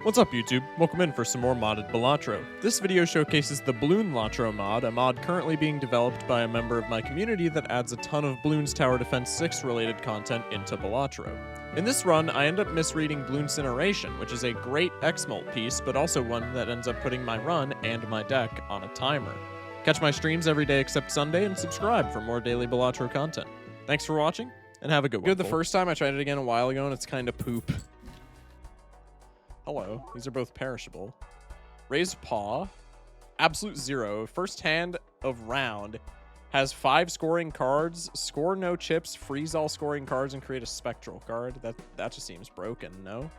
What's up YouTube? Welcome in for some more modded Balatro. This video showcases the Bloons mod, a mod currently being developed by a member of my community that adds a ton of Bloons Tower Defense 6 related content into Balatro. In this run, I end up misreading Bloonsineration, which is a great X-Molt piece, but also one that ends up putting my run and my deck on a timer. Catch my streams every day except Sunday, and subscribe for more daily Balatro content. Thanks for watching, and have a good one. Good the first time, I tried it again a while ago, and it's kind of poop. Hello. These are both perishable. Raised Paw. Absolute Zero. First hand of round. Has 5 scoring cards. Score no chips. Freeze all scoring cards and create a spectral card. That just seems broken, no?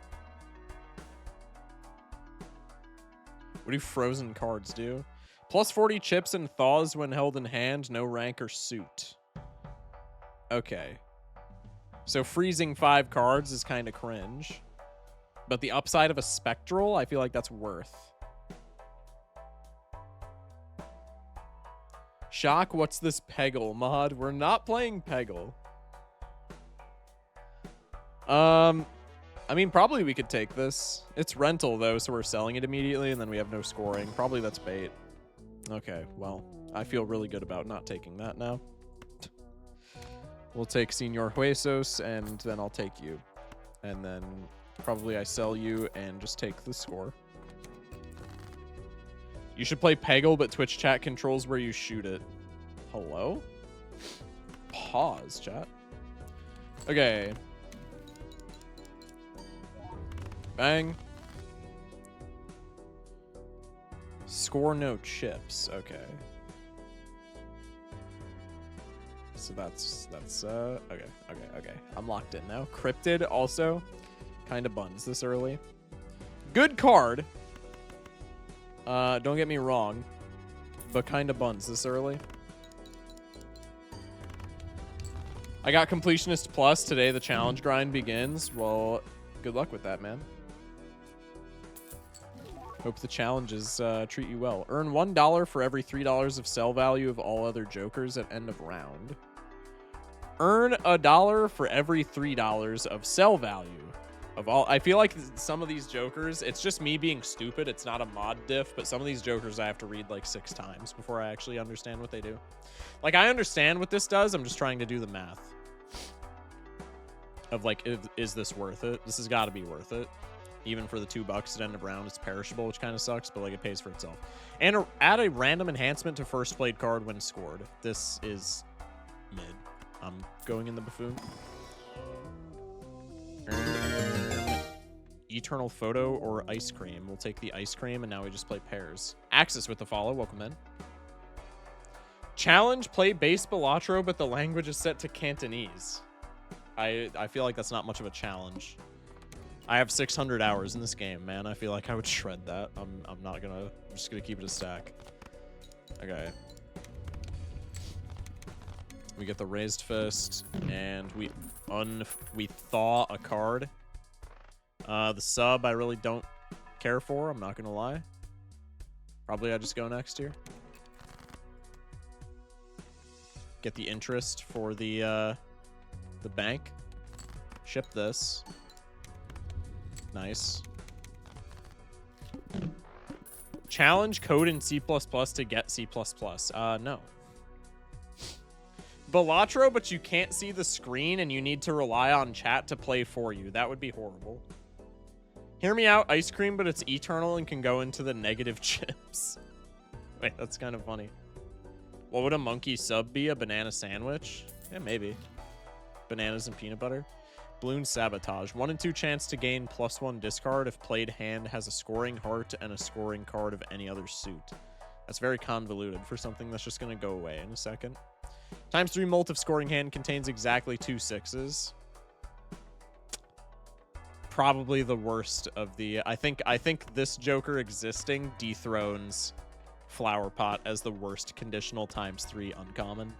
What do frozen cards do? Plus 40 chips and thaws when held in hand. No rank or suit. Okay. So freezing 5 cards is kind of cringe. But the upside of a spectral, I feel like that's worth. Shock, what's this Peggle mod? We're not playing Peggle. I mean, probably we could take this. It's rental, though, so we're selling it immediately, and then we have no scoring. Probably that's bait. Okay, well, I feel really good about not taking that now. We'll take Senor Huesos, and then I'll take you. And then probably I sell you and just take the score. You should play Peggle, but Twitch chat controls where you shoot it. Hello? Pause, chat. Okay. Bang. Score no chips. Okay. So that's okay. I'm locked in now. Cryptid also kind of buns this early. Good card. Don't get me wrong, but kind of buns this early. I got Completionist Plus today. The challenge grind begins. Well, good luck with that, man. Hope the challenges treat you well. Earn $1 for every $3 of sell value of all other jokers at end of round. Earn $1 for every $3 of sell value of all. I feel like some of these jokers, it's just me being stupid. It's not a mod diff, but some of these jokers I have to read like 6 times before I actually understand what they do. Like, I understand what this does. I'm just trying to do the math of like, is this worth it? This has got to be worth it. Even for the $2 at end of round, it's perishable, which kind of sucks, but like it pays for itself. And add a random enhancement to first played card when scored. This is mid. I'm going in the buffoon. Eternal Photo or Ice Cream. We'll take the Ice Cream, and now we just play pairs. Axis with the follow. Welcome in. Challenge, play base Balatro, but the language is set to Cantonese. I feel like that's not much of a challenge. I have 600 hours in this game, man. I feel like I would shred that. I'm just gonna keep it a stack. Okay. We get the Raised Fist, and we thaw a card. The sub I really don't care for, I'm not gonna lie. Probably I just go next here. Get the interest for the bank. Ship this. Nice. Challenge code in C++ to get C++. No. Balatro, but you can't see the screen and you need to rely on chat to play for you. That would be horrible. Hear me out, Ice Cream, but it's eternal and can go into the negative chips. Wait, that's kind of funny. What would a monkey sub be? A banana sandwich? Yeah, maybe. Bananas and peanut butter. Bloons Sabotage. 1 in 2 chance to gain +1 discard if played hand has a scoring heart and a scoring card of any other suit. That's very convoluted for something that's just going to go away in a second. ×3 molt if scoring hand contains exactly 2 6s. Probably the worst of the... I think this Joker existing dethrones Flower Pot as the worst conditional ×3 uncommon.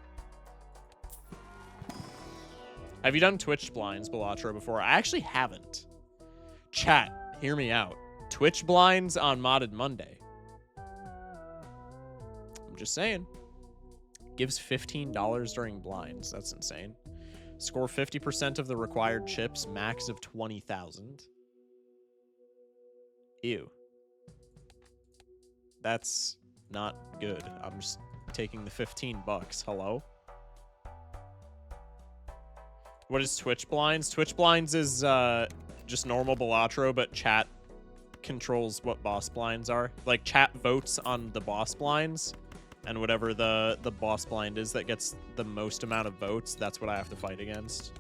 Have you done Twitch blinds, Balatro, before? I actually haven't. Chat, hear me out. Twitch blinds on Modded Monday. I'm just saying. Gives $15 during blinds. That's insane. Score 50% of the required chips, max of 20,000. Ew. That's not good. I'm just taking the 15 bucks. Hello? What is Twitch Blinds? Twitch Blinds is just normal Balatro, but chat controls what boss blinds are. Like, chat votes on the boss blinds, and whatever the boss blind is that gets the most amount of votes, that's what I have to fight against.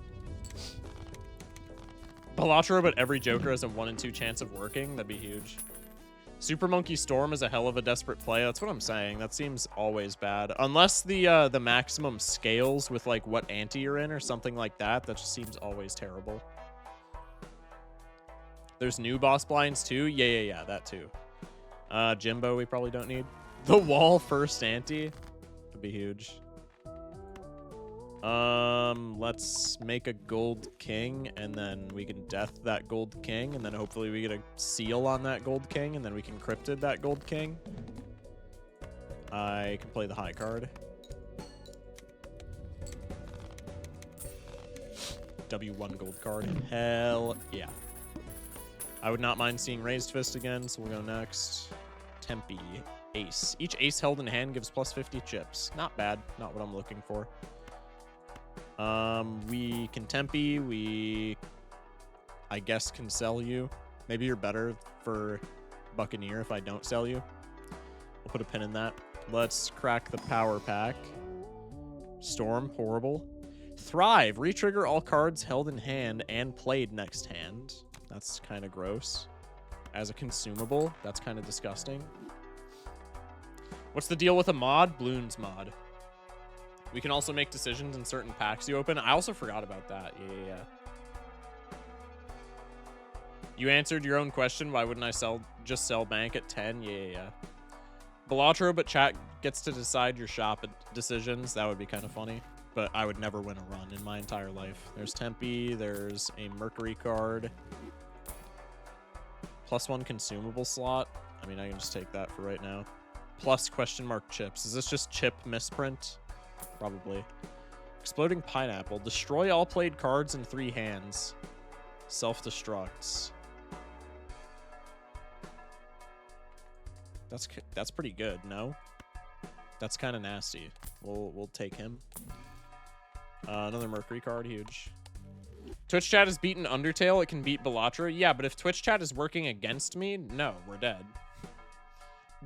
Balatro, but every Joker has a 1 in 2 chance of working. That'd be huge. Super Monkey Storm is a hell of a desperate play. That's what I'm saying. That seems always bad. Unless the maximum scales with, like, what ante you're in or something like that. That just seems always terrible. There's new boss blinds, too? Yeah, that, too. Jimbo, we probably don't need. The wall first ante would be huge. Let's make a gold king, and then we can death that gold king, and then hopefully we get a seal on that gold king, and then we can cryptid that gold king. I can play the high card. W1 gold card. Hell yeah. I would not mind seeing Raised Fist again, so we'll go next. Tempe. Ace. Each ace held in hand gives plus 50 chips. Not bad. Not what I'm looking for. We can Tempe. We, I guess, can sell you. Maybe you're better for Buccaneer if I don't sell you. We'll put a pin in that. Let's crack the power pack. Storm. Horrible. Thrive. Retrigger all cards held in hand and played next hand. That's kind of gross. As a consumable, that's kind of disgusting. What's the deal with a mod? Bloons mod. We can also make decisions in certain packs you open. I also forgot about that. Yeah. You answered your own question. Why wouldn't I just sell bank at 10? Yeah. Balatro, but chat gets to decide your shop decisions. That would be kind of funny. But I would never win a run in my entire life. There's Tempe. There's a Mercury card. +1 consumable slot. I mean, I can just take that for right now. Plus question mark chips. Is this just chip misprint? Probably. Exploding Pineapple. Destroy all played cards in 3 hands. Self-destructs. That's pretty good, no? That's kind of nasty. We'll take him. Another Mercury card, huge. Twitch chat has beaten Undertale. It can beat Balatro. Yeah, but if Twitch chat is working against me, no, we're dead.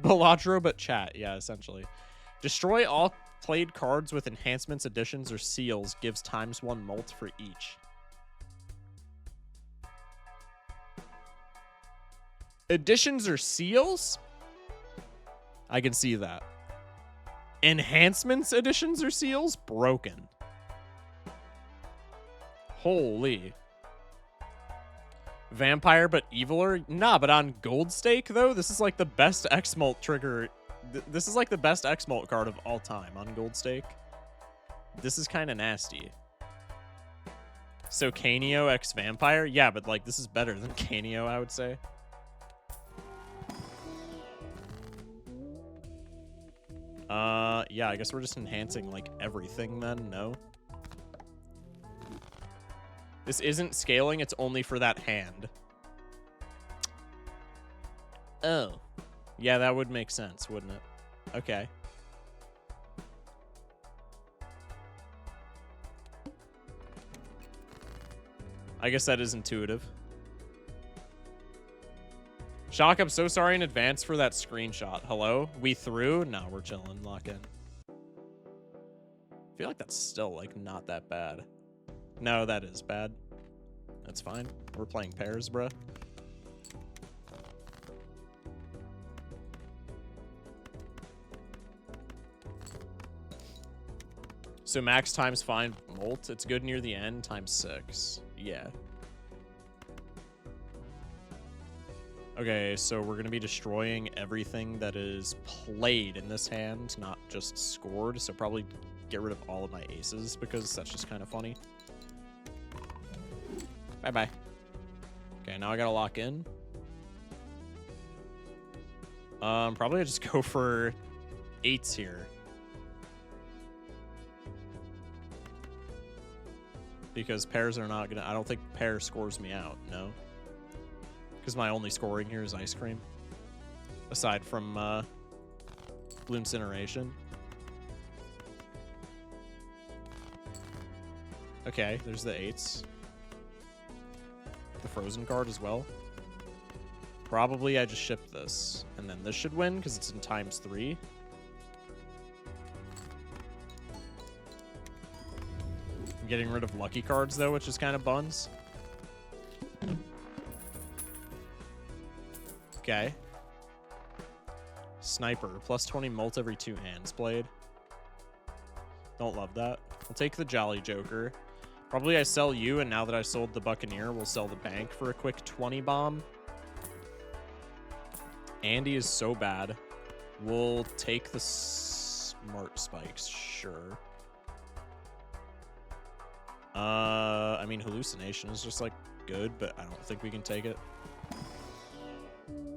Balatro, but chat. Yeah, essentially. Destroy all played cards with enhancements, additions, or seals. Gives ×1 mult for each. Additions or seals? I can see that. Enhancements, additions, or seals? Broken. Holy. Vampire, but eviler? Nah, but on Gold Stake, though, this is like the best X-Mult trigger. This is like the best X-Mult card of all time on Gold Stake. This is kind of nasty. So Canio X Vampire? Yeah, but like this is better than Canio, I would say. Yeah, I guess we're just enhancing like everything then, no? This isn't scaling, it's only for that hand. Oh. Yeah, that would make sense, wouldn't it? Okay. I guess that is intuitive. Shock, I'm so sorry in advance for that screenshot. Hello? We through? No, we're chilling. Lock in. I feel like that's still, like, not that bad. No, that is bad. That's fine. We're playing pairs, bruh. So max times find molt. It's good near the end. ×6. Yeah. Okay, so we're going to be destroying everything that is played in this hand, not just scored. So probably get rid of all of my aces because that's just kind of funny. Bye-bye. Okay, now I got to lock in. Probably I just go for 8s here. Because pairs are not going to... I don't think pair scores me out, no? Because my only scoring here is ice cream. Aside from Blue Incineration. Okay, there's the 8s. The frozen card as well. Probably I just ship this. And then this should win because it's in ×3. I'm getting rid of lucky cards though, which is kind of buns. Okay. Sniper, +20 mult every 2 hands played. Don't love that. I'll take the Jolly Joker. Probably I sell you, and now that I sold the Buccaneer, we'll sell the bank for a quick 20 bomb. Andy is so bad. We'll take the smart spikes, sure. I mean, hallucination is just like good, but I don't think we can take it.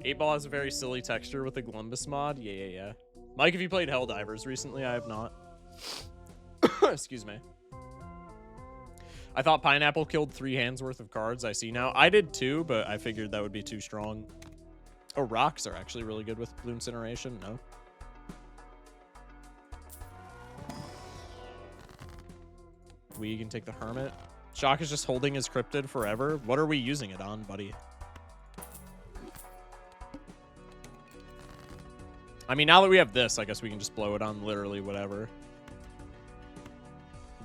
8-ball has a very silly texture with the Glumbus mod. Yeah. Mike, have you played Helldivers recently? I have not. Excuse me. I thought Pineapple killed 3 hands worth of cards. I see now. I did too, but I figured that would be too strong. Oh, rocks are actually really good with Blue Incineration. No. We can take the Hermit. Shock is just holding his Cryptid forever. What are we using it on, buddy? I mean, now that we have this, I guess we can just blow it on literally whatever.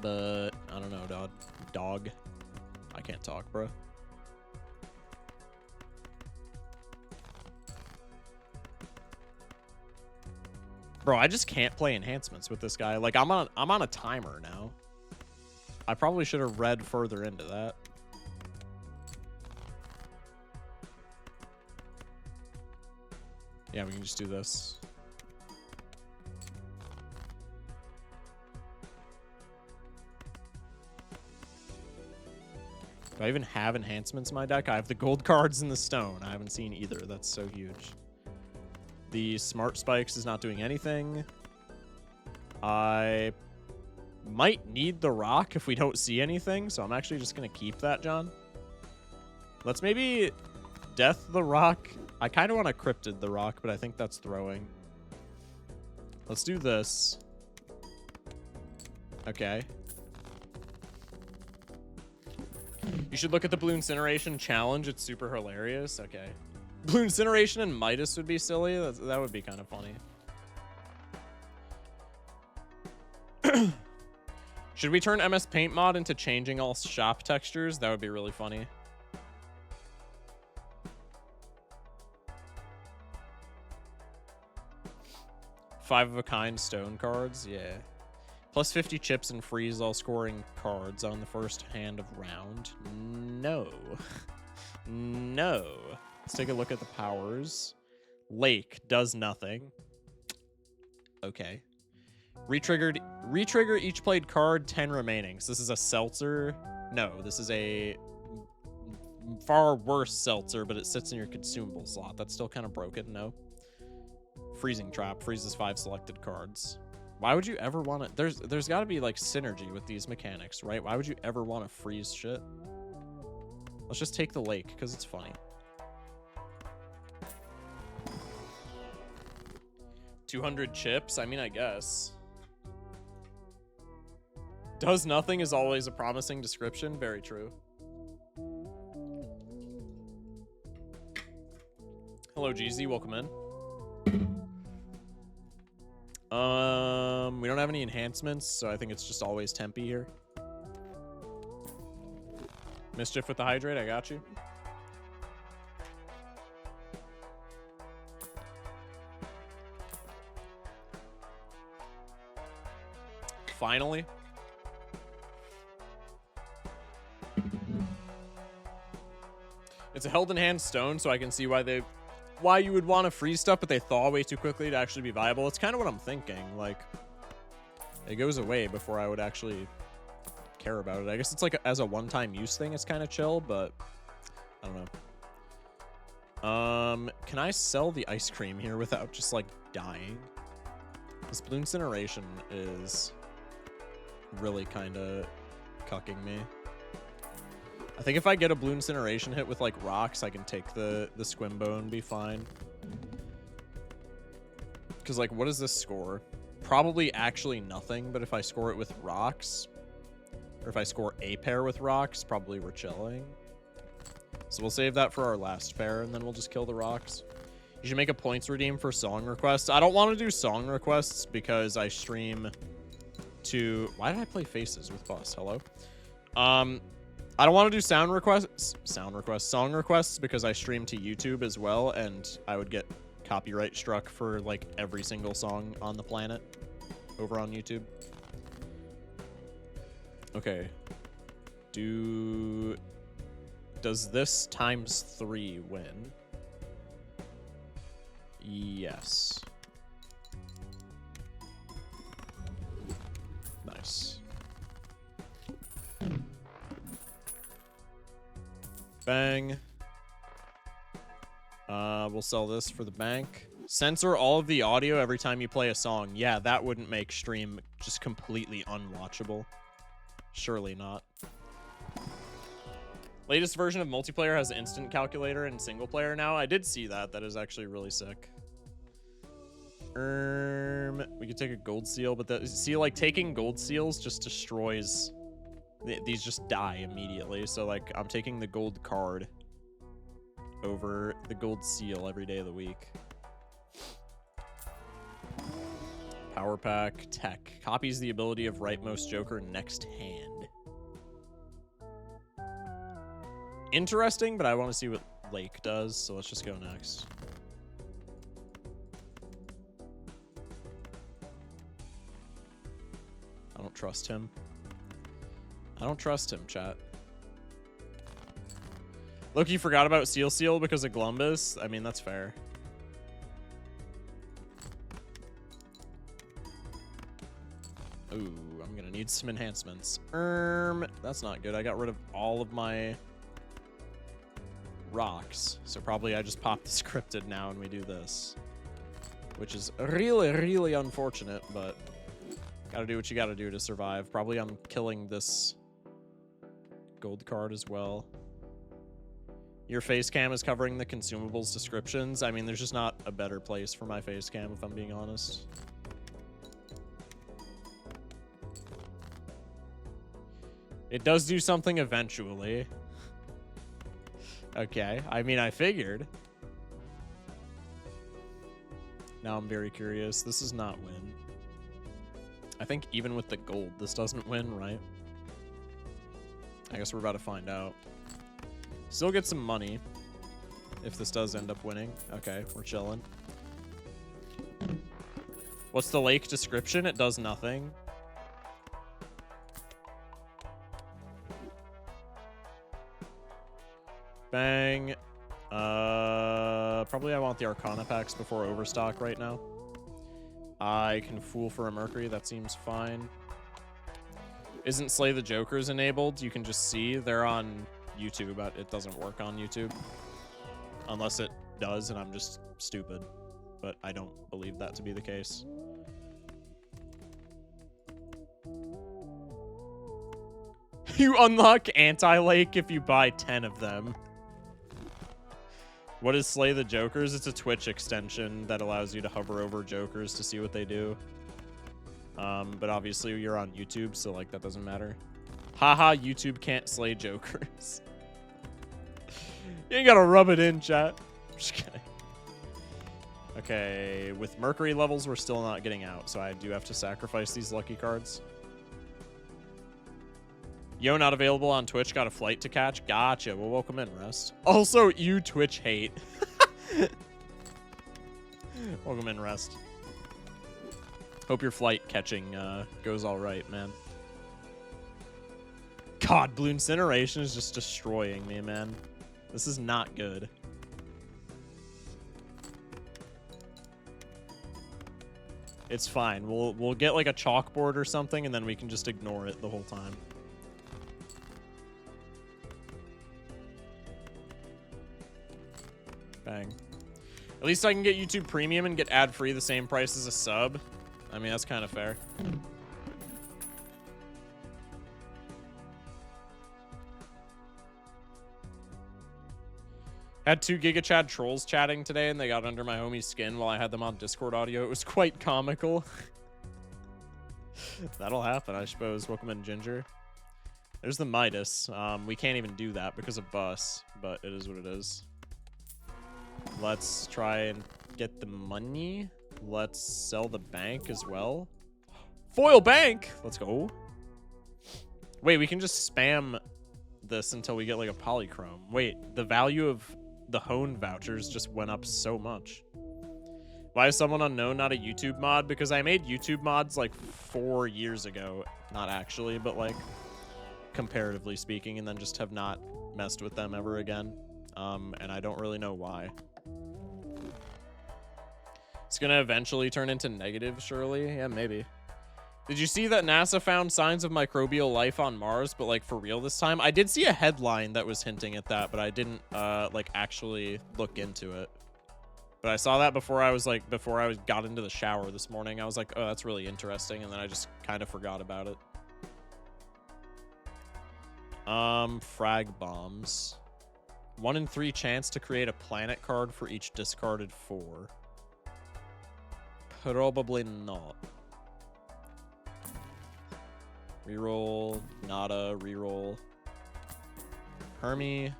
But, I don't know, dog. I can't talk, bro. Bro, I just can't play enhancements with this guy. Like, I'm on a timer now. I probably should have read further into that. Yeah, we can just do this. Do I even have enhancements in my deck? I have the gold cards and the stone. I haven't seen either. That's so huge. The smart spikes is not doing anything. I might need the rock if we don't see anything, so I'm actually just going to keep that, John. Let's maybe death the rock. I kind of want to cryptid the rock, but I think that's throwing. Let's do this. Okay. You should look at the Blue Incineration challenge. It's super hilarious. Okay. Blue Incineration and Midas would be silly. That would be kind of funny. Should we turn MS Paint mod into changing all shop textures? That would be really funny. Five of a kind stone cards, yeah. Plus 50 chips and freeze all scoring cards on the first hand of round. No. No. Let's take a look at the powers. Lake does nothing. Okay. Retrigger each played card, 10 remaining. So this is a seltzer. No, this is a far worse seltzer, but it sits in your consumable slot. That's still kind of broken, no? Freezing Trap freezes 5 selected cards. Why would you ever want to... There's got to be, like, synergy with these mechanics, right? Why would you ever want to freeze shit? Let's just take the lake, because it's funny. $200 chips? I mean, I guess. Does nothing is always a promising description. Very true. Hello, GZ. Welcome in. We don't have any enhancements, so I think it's just always Tempe here. Mischief with the Hydrate, I got you. Finally. It's a held in hand stone, so I can see why you would want to freeze stuff, but they thaw way too quickly to actually be viable. It's kind of what I'm thinking. Like, it goes away before I would actually care about it. I guess it's like as a one-time use thing, it's kind of chill, but I don't know. Can I sell the ice cream here without just like dying? This Blue Incineration is really kind of cucking me. I think if I get a Blue Incineration hit with, like, rocks, I can take the Squimbo and be fine. Because, like, what does this score? Probably actually nothing, but if I score it with rocks, or if I score a pair with rocks, probably we're chilling. So we'll save that for our last pair, and then we'll just kill the rocks. You should make a points redeem for song requests. I don't want to do song requests because I stream to... Why did I play Faces with Bus? Hello? I don't want to do song requests because I stream to YouTube as well, and I would get copyright struck for, like, every single song on the planet over on YouTube. Okay. Does this ×3 win? Yes. Nice. Bang. We'll sell this for the bank. Censor all of the audio every time you play a song. Yeah, that wouldn't make stream just completely unwatchable. Surely not. Latest version of multiplayer has instant calculator in single player now. I did see that. That is actually really sick. We could take a gold seal, but see, like, taking gold seals just destroys... These just die immediately. So, like, I'm taking the gold card over the gold seal every day of the week. Power pack, tech. Copies the ability of rightmost joker next hand. Interesting, but I want to see what Lake does, so let's just go next. I don't trust him. I don't trust him, chat. Look, you forgot about Seal because of Glumbus? I mean, that's fair. Ooh, I'm gonna need some enhancements. That's not good. I got rid of all of my rocks. So probably I just pop the scripted now and we do this. Which is really, really unfortunate, but gotta do what you gotta do to survive. Probably I'm killing this gold card as well. Your face cam is covering the consumables descriptions. I mean, there's just not a better place for my face cam, if I'm being honest. It does do something eventually. Okay, I mean, I figured. Now I'm very curious. This does not win. I think even with the gold, this doesn't win, right? I guess we're about to find out. Still get some money if this does end up winning. Okay, we're chilling. What's the lake description? It does nothing. Bang. Probably I want the Arcana packs before Overstock right now. I can Fool for a Mercury. That seems fine. Isn't Slay the Jokers enabled? You can just see they're on YouTube, but it doesn't work on YouTube. Unless it does, and I'm just stupid. But I don't believe that to be the case. You unlock Anti-Lake if you buy 10 of them. What is Slay the Jokers? It's a Twitch extension that allows you to hover over Jokers to see what they do. But obviously you're on YouTube, so like that doesn't matter. Haha, YouTube can't slay Jokers. You ain't gotta rub it in, chat. Just kidding. Okay, with Mercury levels, we're still not getting out, so I do have to sacrifice these lucky cards. Yo, not available on Twitch. Got a flight to catch. Gotcha. Well, welcome in, Rest. Also, you Twitch hate. Welcome in, Rest. Hope your flight catching goes all right, man. God, Blue Incineration is just destroying me, man. This is not good. It's fine. We'll get like a chalkboard or something, and then we can just ignore it the whole time. Bang. At least I can get YouTube Premium and get ad-free the same price as a sub. I mean, that's kind of fair. Had 2 Giga Chad trolls chatting today, and they got under my homie's skin while I had them on Discord audio. It was quite comical. That'll happen, I suppose. Welcome in, Ginger. There's the Midas. We can't even do that because of bus, but it is what it is. Let's try and get the money. Let's sell the bank as well. Foil bank! Let's go. Wait, we can just spam this until we get like a polychrome. Wait, the value of the Hone vouchers just went up so much. Why is someone unknown not a YouTube mod? Because I made YouTube mods like 4 years ago. Not actually, but like comparatively speaking, and then just have not messed with them ever again. And I don't really know why. It's gonna eventually turn into negative, surely? Yeah, maybe. Did you see that NASA found signs of microbial life on Mars, but like for real this time? I did see a headline that was hinting at that, but I didn't like actually look into it. But I saw that before I got into the shower this morning. I was like, oh, that's really interesting, and then I just kind of forgot about it. Frag bombs. 1 in 3 chance to create a planet card for each discarded 4. Probably not. Reroll, nada, reroll. Hermie.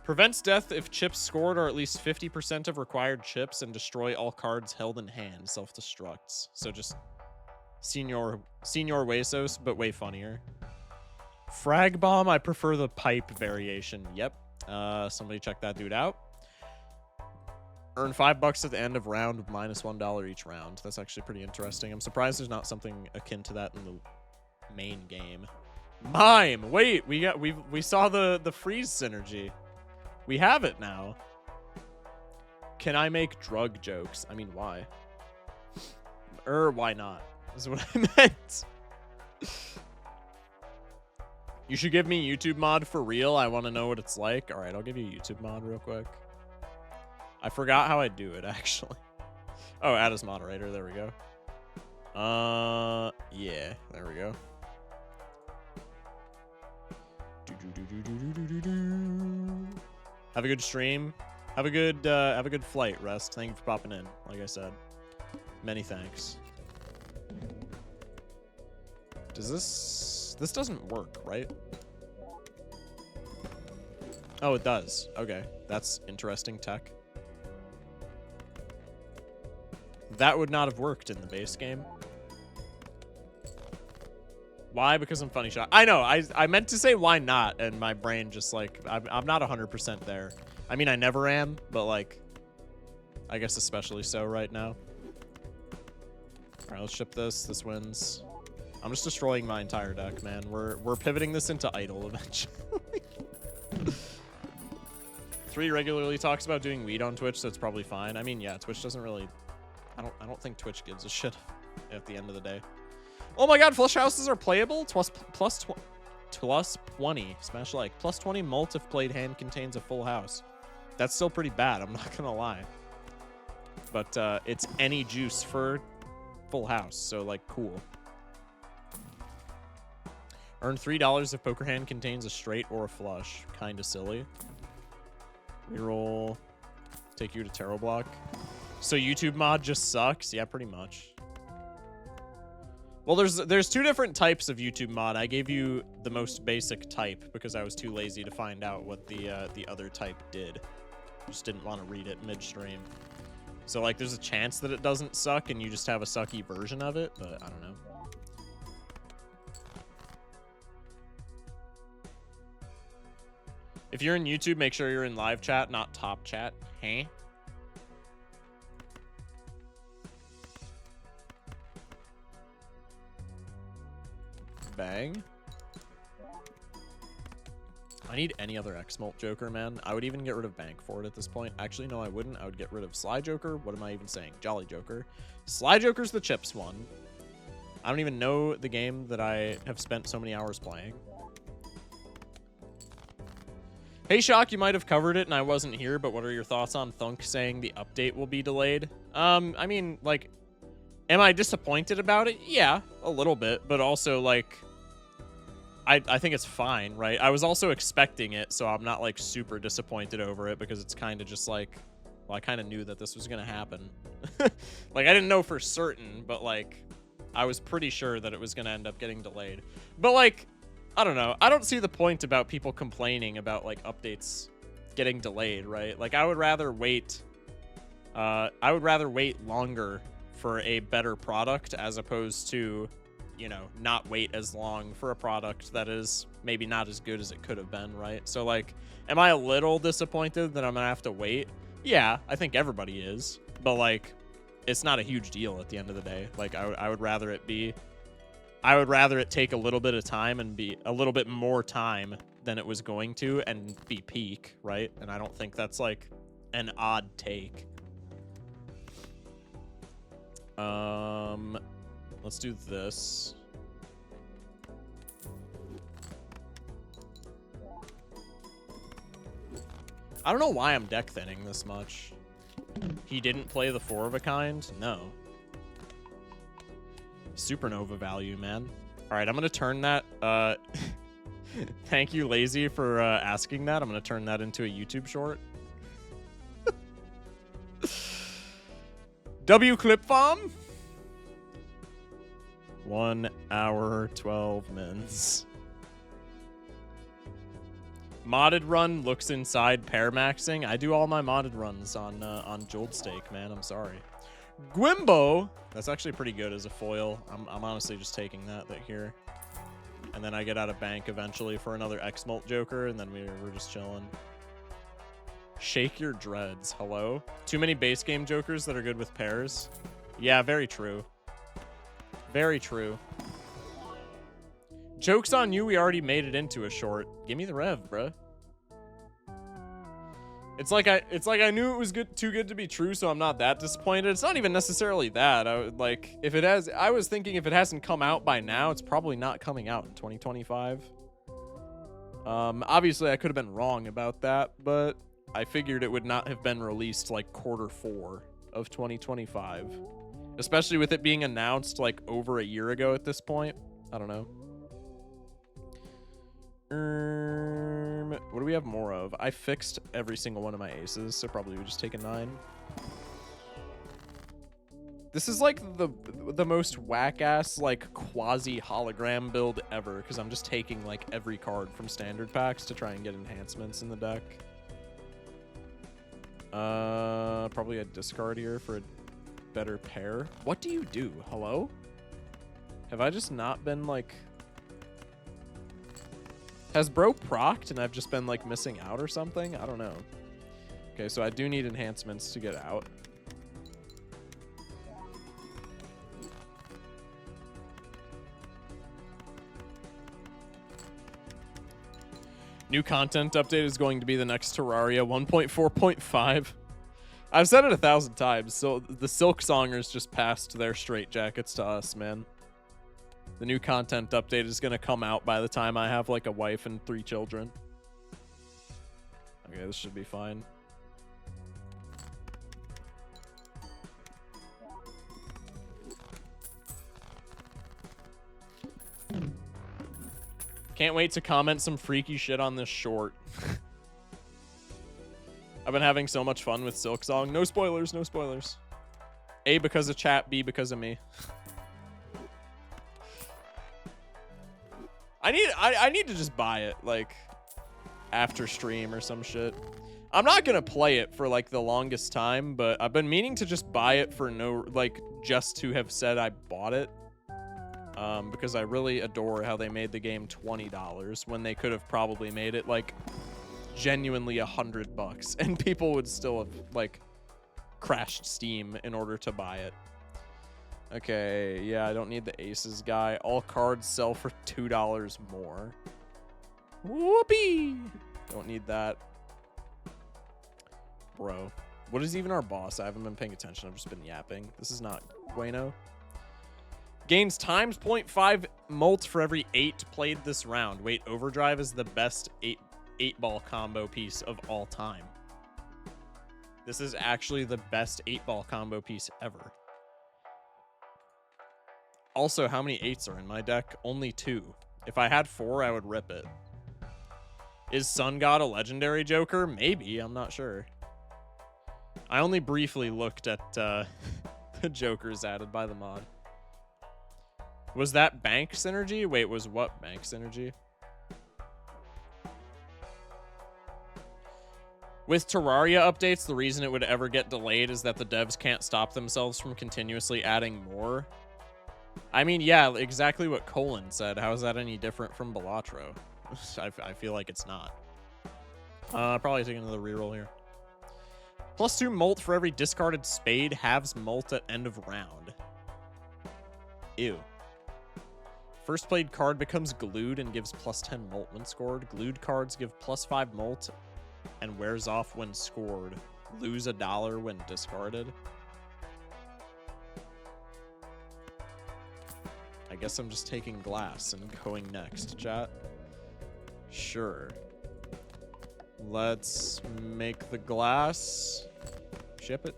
Prevents death if chips scored are at least 50% of required chips and destroy all cards held in hand. Self-destructs. So just Senior Huesos, but way funnier. Frag bomb, I prefer the pipe variation. Yep. Somebody check that dude out. Earn $5 at the end of round with -$1 each round. That's actually pretty interesting. I'm surprised there's not something akin to that in the main game. Mime! Wait, we saw the freeze synergy. We have it now. Can I make drug jokes? I mean, why? Why not? Is what I meant. You should give me YouTube mod for real. I want to know what it's like. All right, I'll give you a YouTube mod real quick. I forgot how I do it, actually. Oh, add as moderator. There we go. Yeah, there we go. Have a good stream. Have a good flight, Rest. Thank you for popping in. Like I said, many thanks. Does this doesn't work, right? Oh, it does. Okay, that's interesting tech. That would not have worked in the base game. Why? Because I'm funny shot. I know. I meant to say why not, and my brain just like I'm not 100% there. I mean, I never am, but like, I guess especially so right now. All right, let's ship this. This wins. I'm just destroying my entire deck, man. We're pivoting this into idle eventually. 3 regularly talks about doing weed on Twitch, so it's probably fine. I mean, yeah, Twitch doesn't really. I don't think Twitch gives a shit at the end of the day. Oh my god, flush houses are playable? Plus 20. Smash like. Plus 20 mult if played hand contains a full house. That's still pretty bad, I'm not gonna lie. But it's any juice for full house, so like cool. Earn $3 if poker hand contains a straight or a flush. Kinda silly. Reroll. Take you to tarot block. So YouTube mod just sucks? Yeah, pretty much. Well, there's 2 different types of YouTube mod. I gave you the most basic type because I was too lazy to find out what the other type did. Just didn't want to read it midstream. So like there's a chance that it doesn't suck and you just have a sucky version of it, but I don't know. If you're in YouTube, make sure you're in live chat, not top chat. Hey? Bang. I need any other X-Molt Joker, man. I would even get rid of Bank for it at this point. Actually, no, I wouldn't. I would get rid of Sly Joker. What am I even saying? Jolly Joker. Sly Joker's the chips one. I don't even know the game that I have spent so many hours playing. Hey, Shock, you might have covered it and I wasn't here, but what are your thoughts on Thunk saying the update will be delayed? I mean, like, am I disappointed about it? Yeah, a little bit, but also, like, I think it's fine, right? I was also expecting it, so I'm not like super disappointed over it because it's kind of just like, well, I kind of knew that this was gonna happen. Like I didn't know for certain, but like I was pretty sure that it was gonna end up getting delayed. But like, I don't know. I don't see the point about people complaining about like updates getting delayed, right? Like I would rather wait. I would rather wait longer for a better product as opposed to, you know, not wait as long for a product that is maybe not as good as it could have been, right? So like, am I a little disappointed that I'm gonna have to wait? Yeah, I think everybody is, but like, it's not a huge deal at the end of the day. Like I would rather it be, I would rather it take a little bit of time and be a little bit more time than it was going to and be peak, right? And I don't think that's like an odd take. Let's do this. I don't know why I'm deck thinning this much. He didn't play the 4 of a kind? No. Supernova value, man. All right, I'm going to turn that. Thank you, Lazy, for asking that. I'm going to turn that into a YouTube short. W Clip Farm? 1 hour, 12 minutes. Modded run looks inside pair maxing. I do all my modded runs on Jeweled Stake, man. I'm sorry. Gwimbo. That's actually pretty good as a foil. I'm honestly just taking that here. And then I get out of bank eventually for another X-Molt Joker, and then we're just chilling. Shake your dreads. Hello? Too many base game Jokers that are good with pairs? Yeah, very true. Very true. Joke's on you, we already made it into a short. Give me the rev, bruh. It's like I knew it was too good to be true, so I'm not that disappointed. It's not even necessarily that. I was thinking if it hasn't come out by now, it's probably not coming out in 2025. Obviously I could have been wrong about that, but I figured it would not have been released like Q4 of 2025. Especially with it being announced like over a year ago at this point. I don't know. What do we have more of? I fixed every single one of my aces, so probably we just take a 9. This is like the most whack-ass like quasi hologram build ever, because I'm just taking like every card from standard packs to try and get enhancements in the deck. Probably a discard here for a better pair. What do you do? Hello? Have I just not been like... Has bro procced and I've just been like missing out or something? I don't know. Okay, so I do need enhancements to get out. New content update is going to be the next Terraria 1.4.5. I've said it 1,000 times, so the Silk Songers just passed their straitjackets to us, man. The new content update is going to come out by the time I have like a wife and 3 children. Okay, this should be fine. Can't wait to comment some freaky shit on this short. I've been having so much fun with Silksong. No spoilers, no spoilers. A, because of chat. B, because of me. I need to just buy it, like, after stream or some shit. I'm not gonna play it for, like, the longest time, but I've been meaning to just buy it for no, like, just to have said I bought it. Because I really adore how they made the game $20 when they could have probably made it, like, genuinely $100, and people would still have, like, crashed Steam in order to buy it. Okay, yeah, I don't need the aces guy. All cards sell for $2 more. Whoopee! Don't need that. Bro. What is even our boss? I haven't been paying attention. I've just been yapping. This is not bueno. Gains times 0.5 molt for every 8 played this round. Wait, Overdrive is the best 8-ball combo piece of all time. This is actually the best 8-ball combo piece ever. Also, how many 8s are in my deck? Only 2. If I had 4, I would rip it. Is Sun God a legendary Joker? Maybe, I'm not sure. I only briefly looked at the Jokers added by the mod. Was that bank synergy? Wait, was what bank synergy? With Terraria updates, the reason it would ever get delayed is that the devs can't stop themselves from continuously adding more. I mean, yeah, exactly what Colin said. How is that any different from Balatro? I feel like it's not. Probably taking another reroll here. +2 molt for every discarded spade, halves molt at end of round. Ew. First played card becomes glued and gives +10 molt when scored. Glued cards give +5 molt and wears off when scored. Lose $1 when discarded. I guess I'm just taking glass and going next, chat. Sure. Let's make the glass. Ship it.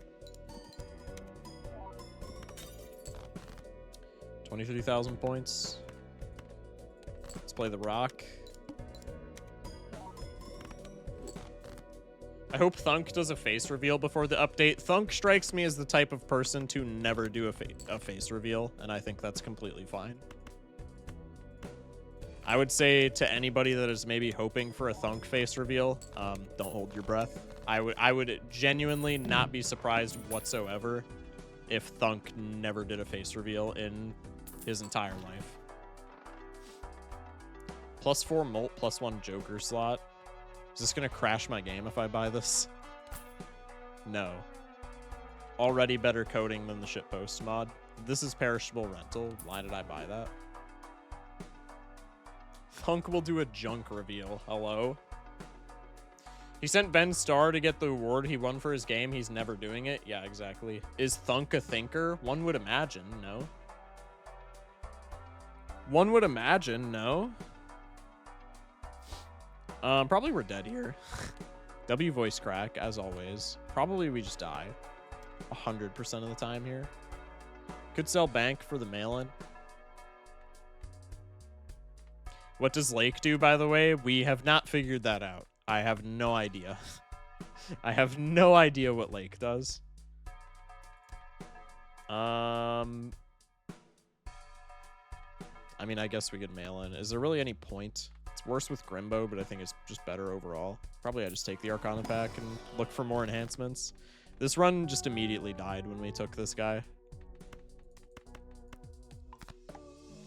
23,000 points. Let's play the rock. I hope Thunk does a face reveal before the update. Thunk strikes me as the type of person to never do a face reveal, and I think that's completely fine. I would say to anybody that is maybe hoping for a Thunk face reveal, don't hold your breath. I would genuinely not be surprised whatsoever if Thunk never did a face reveal in his entire life. +4 molt, +1 Joker slot. Is this going to crash my game if I buy this? No. Already better coding than the shitpost mod. This is perishable rental. Why did I buy that? Thunk will do a junk reveal. Hello? He sent Ben Starr to get the award he won for his game. He's never doing it. Yeah, exactly. Is Thunk a thinker? One would imagine, no. One would imagine, no. Probably we're dead here. W voice crack, as always. Probably we just die 100% of the time here. Could sell bank for the mail-in. What does Lake do, by the way? We have not figured that out. I have no idea. I have no idea what Lake does. I mean, I guess we could mail in. Is there really any point? It's worse with Grimbo, but I think it's just better overall. Probably I just take the Arcana pack and look for more enhancements. This run just immediately died when we took this guy.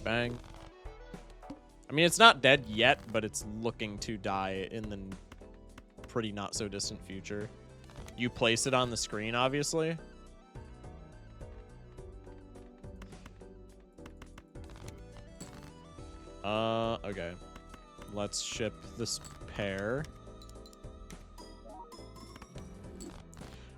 Bang. I mean, it's not dead yet, but it's looking to die in the pretty not so distant future. You place it on the screen, obviously. Okay. Let's ship this pair.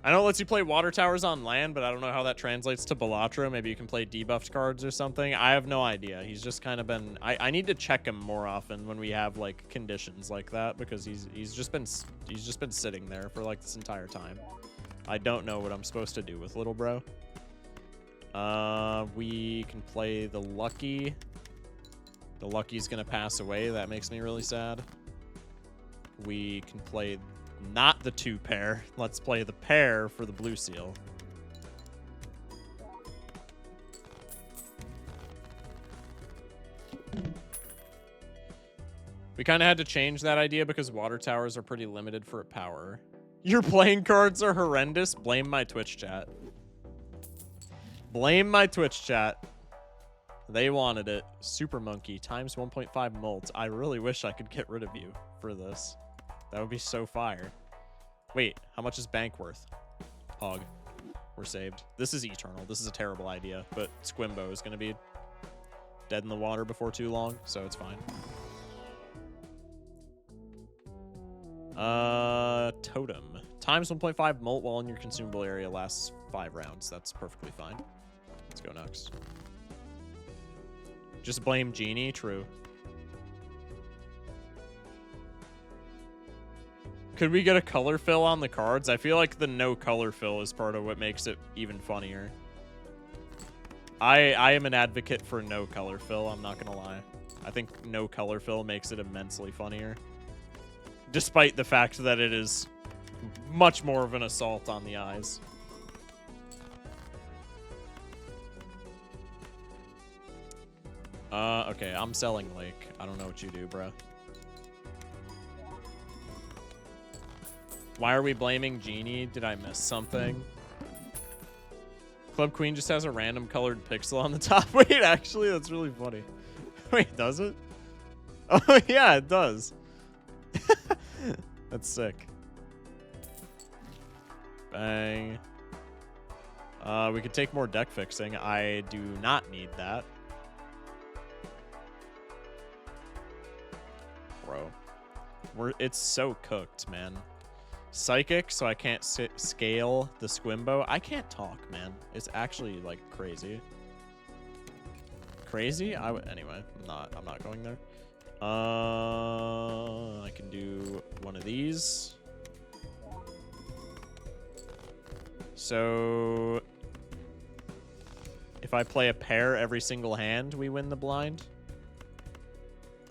I know it lets you play water towers on land, but I don't know how that translates to Balatro. Maybe you can play debuffed cards or something. I have no idea. He's just kind of been... I need to check him more often when we have like conditions like that, because he's just been sitting there for like this entire time. I don't know what I'm supposed to do with little bro. We can play the Lucky. The Lucky's gonna pass away. That makes me really sad. We can play not the 2 pair. Let's play the pair for the blue seal. We kind of had to change that idea because water towers are pretty limited for power. Your playing cards are horrendous. Blame my Twitch chat. Blame my Twitch chat. They wanted it. Super Monkey times 1.5 molt. I really wish I could get rid of you for this. That would be so fire. Wait, how much is bank worth? Hog. We're saved. This is eternal. This is a terrible idea, but Squimbo is going to be dead in the water before too long, so it's fine. Totem. Times 1.5 molt while in your consumable area lasts 5 rounds. That's perfectly fine. Let's go next. Just blame Genie. True. Could we get a color fill on the cards? I feel like the no color fill is part of what makes it even funnier. I am an advocate for no color fill. I'm not going to lie. I think no color fill makes it immensely funnier. Despite the fact that it is much more of an assault on the eyes. Okay, I'm selling Lake. I don't know what you do, bro. Why are we blaming Genie? Did I miss something? Club Queen just has a random colored pixel on the top. Wait, actually, that's really funny. Wait, does it? Oh, yeah, it does. That's sick. Bang. We could take more deck fixing. I do not need that. Bro. It's so cooked, man. Psychic, so I can't scale the Squimbo. I can't talk, man. It's actually, like, crazy. Crazy? Anyway, I'm not going there. I can do one of these. So if I play a pair every single hand, we win the blind.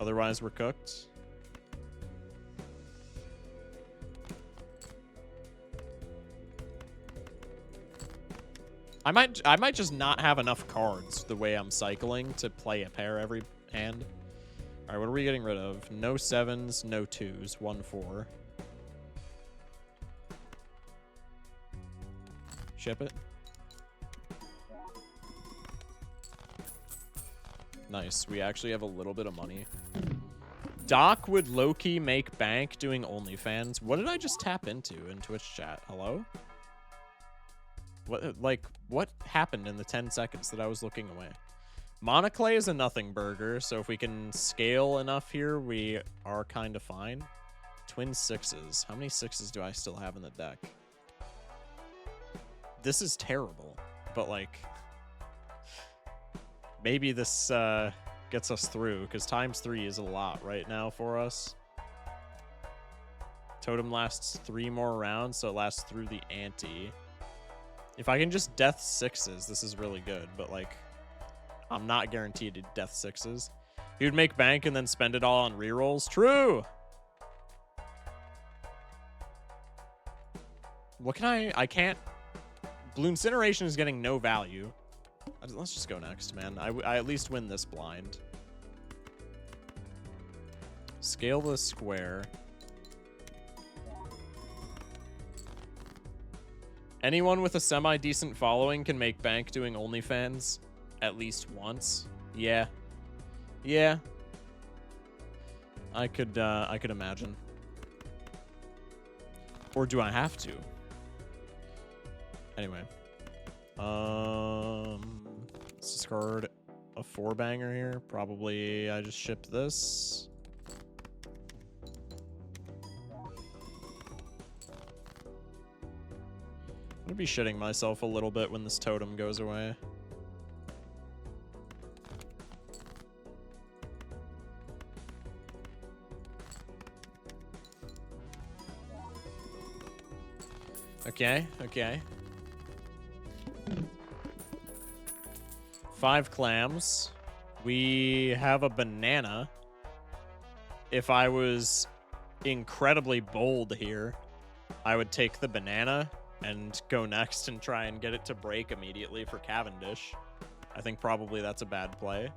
Otherwise, we're cooked. I might just not have enough cards the way I'm cycling to play a pair every hand. All right, what are we getting rid of? No 7s, no 2s, 1 4. Ship it. Nice. We actually have a little bit of money. Doc would low-key make bank doing OnlyFans. What did I just tap into in Twitch chat? Hello? What happened in the 10 seconds that I was looking away? Monoclay is a nothing burger, so if we can scale enough here, we are kind of fine. Twin 6s. How many 6s do I still have in the deck? This is terrible, but, like, maybe this gets us through, because ×3 is a lot right now for us. Totem lasts 3 more rounds, so it lasts through the ante. If I can just death 6s, this is really good, but, like, I'm not guaranteed to death 6s. He would make bank and then spend it all on rerolls. True! What can I can't... Blue Incineration is getting no value. Let's just go next, man. I at least win this blind. Scale the square. Anyone with a semi-decent following can make bank doing OnlyFans at least once. Yeah. Yeah. I could imagine. Or do I have to? Anyway. Let's discard a 4-banger here. Probably I just ship this. I'm gonna be shitting myself a little bit when this totem goes away. Okay, okay. 5 clams. We have a banana. If I was incredibly bold here, I would take the banana and go next and try and get it to break immediately for Cavendish. I think probably that's a bad play.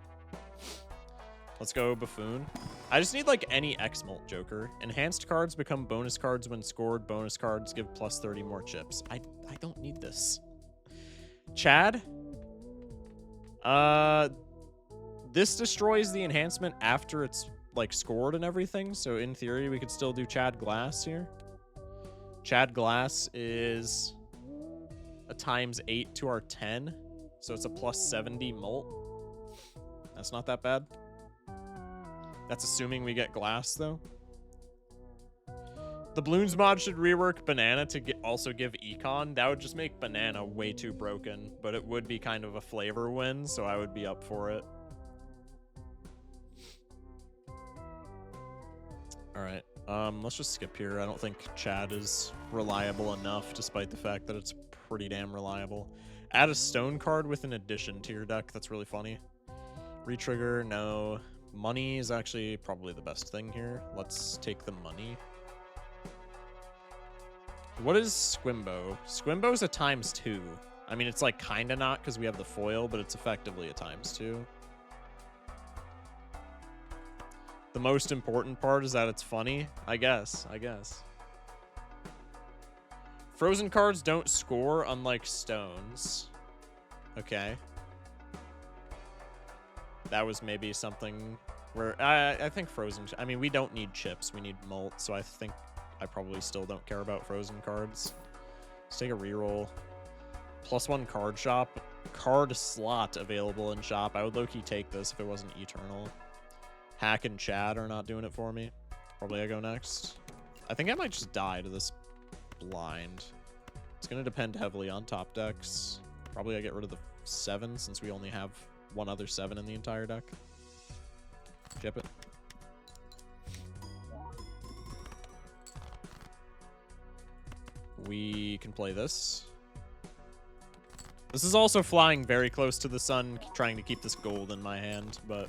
Let's go Buffoon. I just need, like, any X-Molt Joker. Enhanced cards become bonus cards when scored. Bonus cards give plus 30 more chips. I don't need this. Chad? This destroys the enhancement after it's, like, scored and everything. So, in theory, we could still do Chad Glass here. Chad Glass is a ×8 to our 10. So, it's a plus 70 molt. That's not that bad. That's assuming we get glass, though. The Bloons mod should rework Banana to also give Econ. That would just make Banana way too broken, but it would be kind of a flavor win, so I would be up for it. Alright, let's just skip here. I don't think Chad is reliable enough, despite the fact that it's pretty damn reliable. Add a stone card with an addition to your deck. That's really funny. Retrigger, no. Money is actually probably the best thing here. Let's take the money. What is Squimbo? Squimbo's a ×2. I mean, it's like kind of not because we have the foil, but it's effectively a ×2. The most important part is that it's funny. I guess. Frozen cards don't score, unlike stones. Okay. That was maybe something where I think frozen. I mean, we don't need chips. We need malt. So I think I probably still don't care about frozen cards. Let's take a reroll. +1 card shop. Card slot available in shop. I would low-key take this if it wasn't eternal. Hack and Chad are not doing it for me. Probably I go next. I think I might just die to this blind. It's going to depend heavily on top decks. Probably I get rid of the 7 since we only have one other 7 in the entire deck. Chip it. We can play this. This is also flying very close to the sun, trying to keep this gold in my hand, but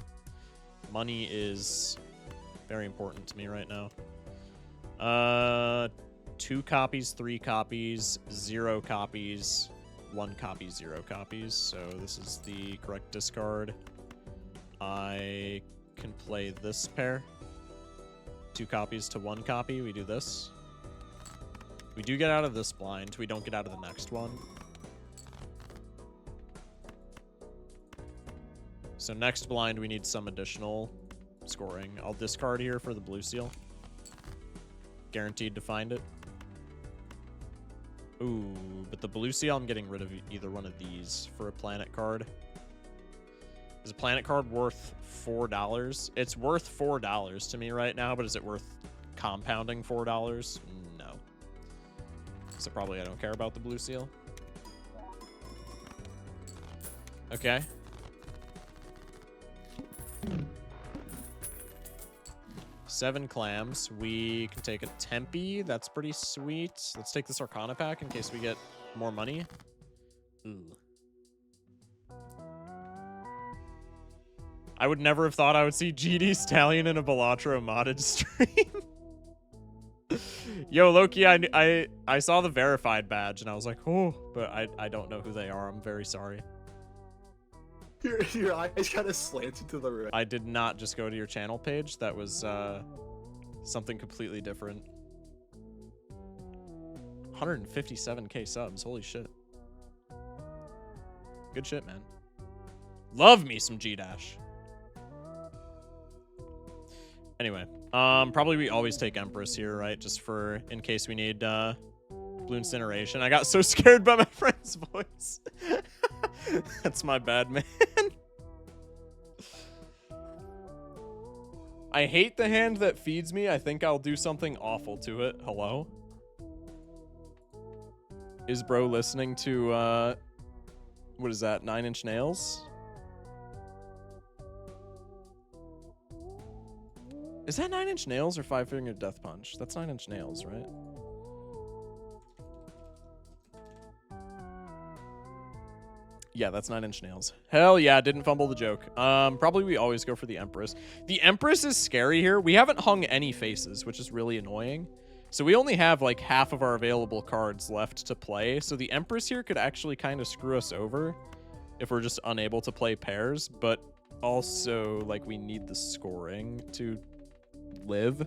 money is very important to me right now. 2 copies, 3 copies, 0 copies, 1 copy, 0 copies. So this is the correct discard. I can play this pair. 2 copies to 1 copy. We do this. We do get out of this blind. We don't get out of the next one. So next blind, we need some additional scoring. I'll discard here for the blue seal. Guaranteed to find it. Ooh, but the blue seal, I'm getting rid of either one of these for a planet card. Is a planet card worth $4? It's worth $4 to me right now, but is it worth compounding $4? No. So probably I don't care about the blue seal. Okay. Seven clams. We can take a Tempe. That's pretty sweet. Let's take this Arcana pack in case we get more money. Ooh. I would never have thought I would see GD Stallion in a Balatro modded stream. Yo, Loki, I saw the verified badge and I was like, oh, but I don't know who they are. I'm very sorry. Your eyes kind of slanted to the right. I did not just go to your channel page. That was something completely different. 157k subs. Holy shit. Good shit, man. Love me some G-Dash. Anyway, probably we always take Empress here, right? Just for in case we need Blue Incineration. I got so scared by my friend's voice. That's my bad, man. I hate the hand that feeds me. I think I'll do something awful to it. Hello? Is bro listening to, what is that, 9 Inch Nails? Is that 9 Inch Nails or 5 Finger Death Punch? That's 9 Inch Nails, right? Yeah, that's 9 Inch Nails. Hell yeah, didn't fumble the joke. Probably we always go for the Empress. The Empress is scary here. We haven't hung any faces, which is really annoying. So we only have like half of our available cards left to play. So the Empress here could actually kind of screw us over if we're just unable to play pairs. But also, like, we need the scoring to live.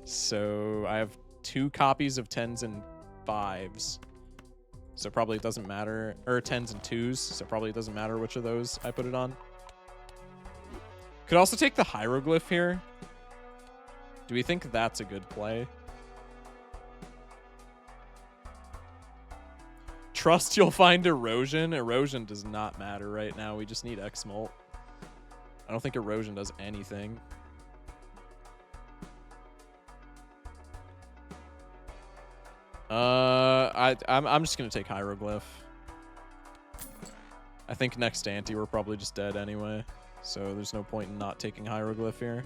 So I have 2 copies of 10s and 5s. So probably it doesn't matter, or 10s and 2s, so probably it doesn't matter which of those I put it on. Could also take the Hieroglyph here. Do we think that's a good play? Trust you'll find Erosion. Erosion does not matter right now. We just need X-Molt. I don't think Erosion does anything. I'm just gonna take Hieroglyph. I think next ante we're probably just dead anyway, so there's no point in not taking Hieroglyph here.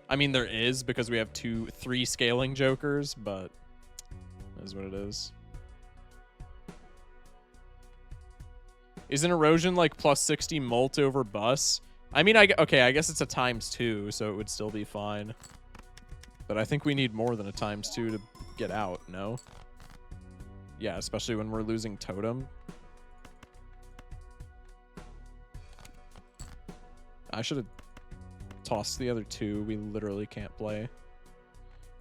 I mean, there is because we have 3 scaling jokers, but it is what it is. Isn't erosion like plus 60 molt over bus? I mean, okay, I guess it's a ×2, so it would still be fine. But I think we need more than a ×2 to get out, no? Yeah, especially when we're losing totem. I should have tossed the other 2. We literally can't play.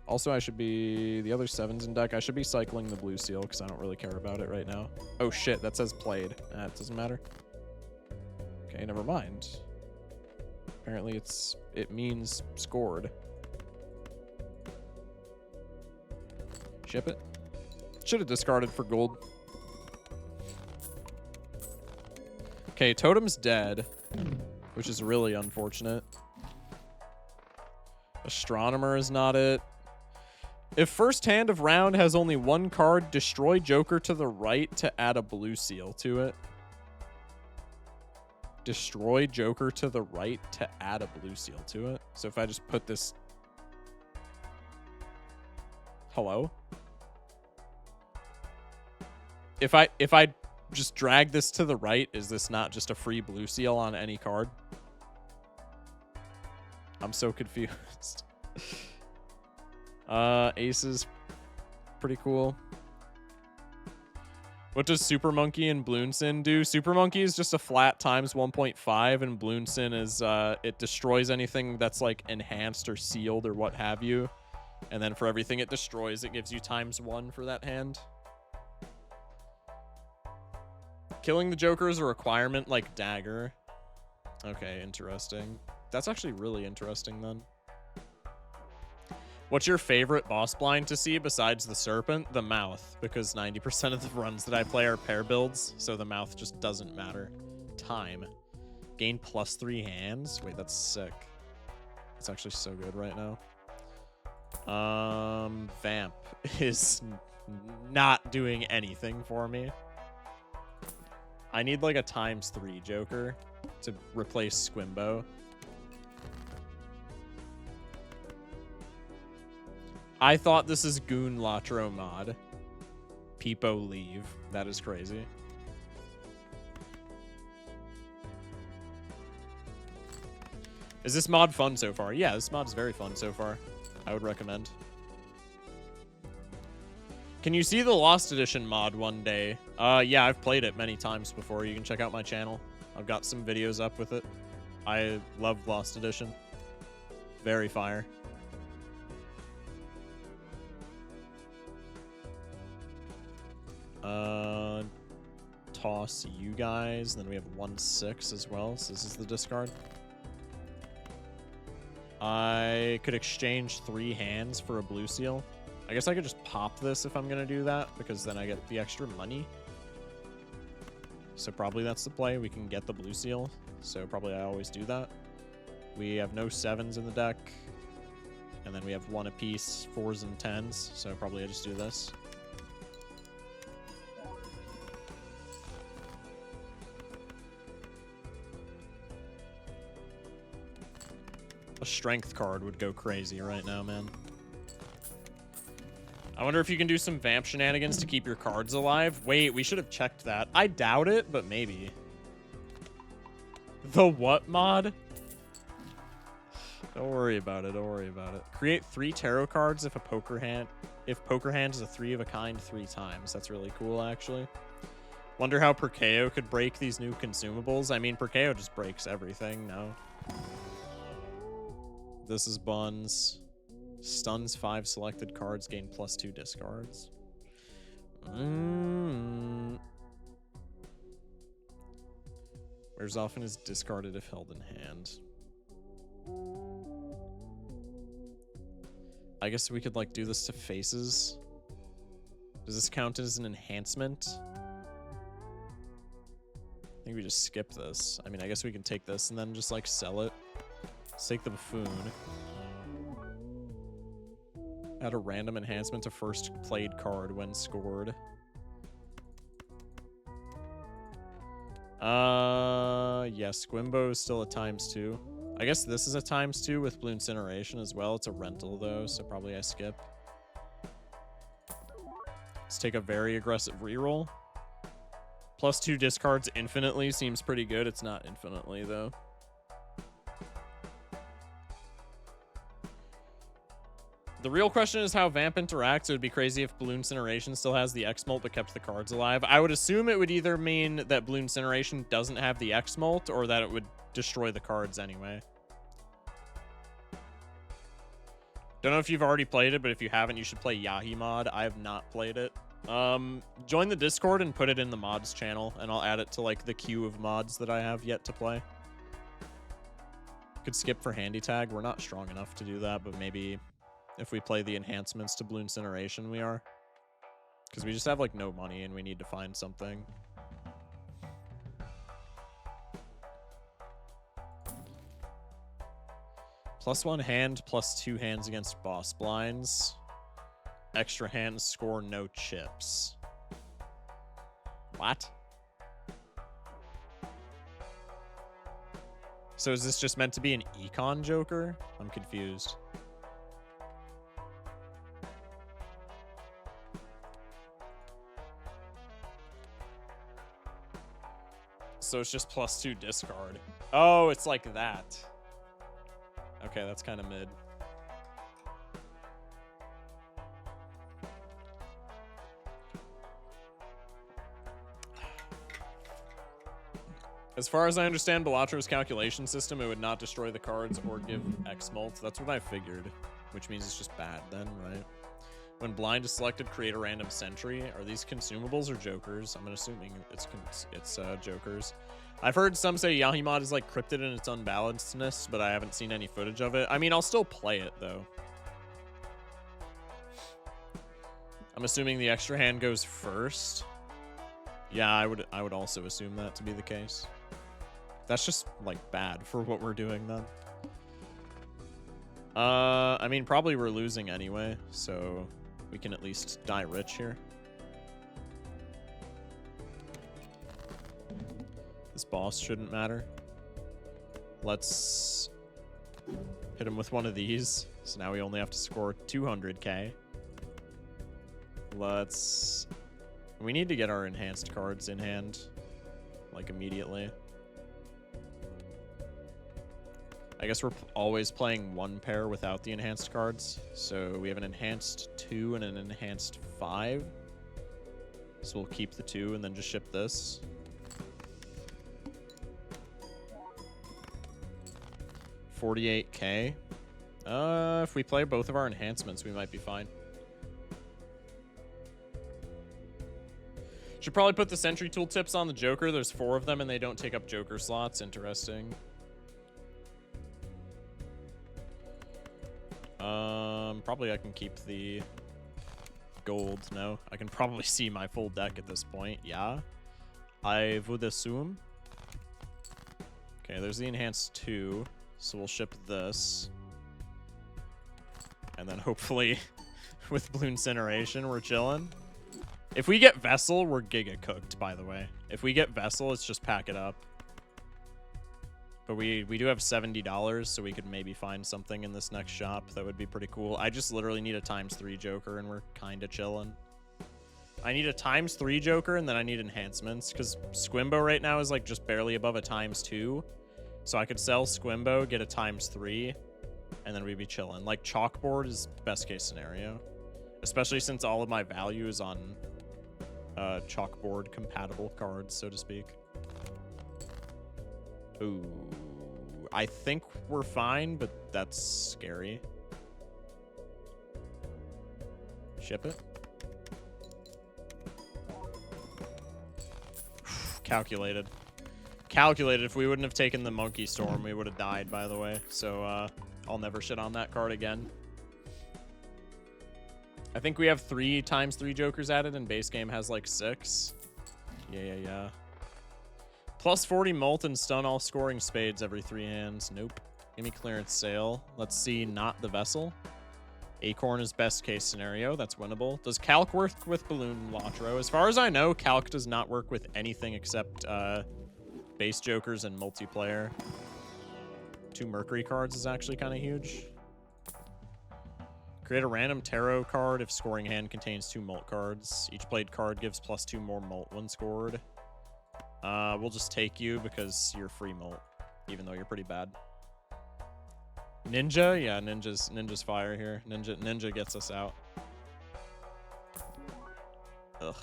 Also, I should be... The other 7's in deck. I should be cycling the blue seal because I don't really care about it right now. Oh, shit. That says played. It doesn't matter. Okay, never mind. Apparently, it means scored. Ship it. Should have discarded for gold. Okay, totem's dead, which is really unfortunate. Astronomer is not it. If first hand of round has only 1 card, destroy Joker to the right to add a blue seal to it. Destroy Joker to the right to add a blue seal to it. So if I just put this... Hello? If I just drag this to the right, is this not just a free blue seal on any card? I'm so confused. Aces, pretty cool. What does Super Monkey and Bloonsin do? Super Monkey is just a flat ×1.5, and Bloonsin is it destroys anything that's like enhanced or sealed or what have you. And then for everything it destroys, it gives you ×1 for that hand. Killing the Joker is a requirement like Dagger. Okay, interesting. That's actually really interesting then. What's your favorite boss blind to see besides the Serpent? The Mouth, because 90% of the runs that I play are pair builds, so the Mouth just doesn't matter. Time. Gain +3 hands? Wait, that's sick. It's actually so good right now. Vamp is not doing anything for me. I need like a ×3 Joker to replace Squimbo. I thought this is Goon Latro mod. Peepo leave. That is crazy. Is this mod fun so far? Yeah, this mod's very fun so far. I would recommend. Can you see the Lost Edition mod one day? Yeah, I've played it many times before. You can check out my channel. I've got some videos up with it. I love Lost Edition. Very fire. Toss you guys. Then we have 1/6 as well. So this is the discard. I could exchange 3 hands for a blue seal. I guess I could just pop this if I'm going to do that, because then I get the extra money. So probably that's the play. We can get the blue seal. So probably I always do that. We have no 7s in the deck. And then we have 1 apiece, 4s and 10s. So probably I just do this. A strength card would go crazy right now, man. I wonder if you can do some vamp shenanigans to keep your cards alive. Wait, we should have checked that. I doubt it, but maybe. The what mod? Don't worry about it. Don't worry about it. Create 3 tarot cards if poker hand is a 3 of a kind 3 times. That's really cool, actually. Wonder how Perkeo could break these new consumables. I mean, Perkeo just breaks everything, no? This is Buns. Stuns 5 selected cards, gain +2 discards. Where's often is discarded if held in hand. I guess we could like do this to faces. Does this count as an enhancement? I think we just skip this. I mean, I guess we can take this and then just like sell it. Let's take the Buffoon. Add a random enhancement to first played card when scored. Yeah, Squimbo is still a ×2. I guess this is a ×2 with Blue Incineration as well. It's a rental though, so probably I skip. Let's take a very aggressive reroll. +2 discards infinitely seems pretty good. It's not infinitely, though. The real question is how Vamp interacts. It would be crazy if Bloon Incineration still has the X-Molt but kept the cards alive. I would assume it would either mean that Bloon Incineration doesn't have the X-Molt or that it would destroy the cards anyway. Don't know if you've already played it, but if you haven't, you should play Yahi mod. I have not played it. Join the Discord and put it in the mods channel, and I'll add it to like the queue of mods that I have yet to play. Could skip for Handy Tag. We're not strong enough to do that, but maybe if we play the enhancements to Bloon Incineration, we are. Because we just have like no money and we need to find something. +1 hand, +2 hands against boss blinds. Extra hands score no chips. What? So is this just meant to be an econ joker? I'm confused. So it's just +2 discard. Oh, it's like that. Okay, that's kind of mid. As far as I understand Balatro's calculation system, it would not destroy the cards or give X-Molt. That's what I figured, which means it's just bad then, right? When blind is selected, create a random sentry. Are these consumables or jokers? I'm assuming it's jokers. I've heard some say Yahi mod is like cryptid in its unbalancedness, but I haven't seen any footage of it. I mean, I'll still play it though. I'm assuming the extra hand goes first. Yeah, I would also assume that to be the case. That's just like bad for what we're doing then. I mean, probably we're losing anyway, so we can at least die rich here. This boss shouldn't matter. Let's hit him with one of these. So now we only have to score 200k. We need to get our enhanced cards in hand, like immediately. I guess we're always playing one pair without the enhanced cards. So we have an enhanced 2 and an enhanced 5. So we'll keep the 2 and then just ship this. $48k. If we play both of our enhancements, we might be fine. Should probably put the sentry tooltips on the Joker. There's 4 of them and they don't take up Joker slots. Interesting. Probably I can keep the gold. No, I can probably see my full deck at this point. Yeah, I would assume. Okay, there's the enhanced 2, so we'll ship this. And then hopefully with Bloon Incineration, we're chilling. If we get Vessel, we're giga cooked, by the way. If we get Vessel, it's just pack it up. But we do have $70, so we could maybe find something in this next shop. That would be pretty cool. I just literally need a ×3 Joker, and we're kind of chilling. I need a ×3 Joker, and then I need enhancements, because Squimbo right now is like just barely above a ×2. So I could sell Squimbo, get a ×3, and then we'd be chilling. Like, Chalkboard is best case scenario. Especially since all of my value is on Chalkboard compatible cards, so to speak. Ooh, I think we're fine, but that's scary. Ship it. Calculated. Calculated. If we wouldn't have taken the Monkey Storm, we would have died, by the way. So I'll never shit on that card again. I think we have 3 ×3 Jokers added, and base game has like 6. Yeah. +40 Molt and stun all scoring spades every 3 hands. Nope. Give me clearance sale. Let's see, not the Vessel. Acorn is best case scenario. That's winnable. Does Calc work with Balatro? As far as I know, Calc does not work with anything except base Jokers and multiplayer. 2 Mercury cards is actually kind of huge. Create a random tarot card if scoring hand contains 2 Molt cards. Each played card gives +2 more Molt when scored. We'll just take you because you're free molt, even though you're pretty bad. Ninja? Yeah, Ninja's fire here. Ninja gets us out. Ugh.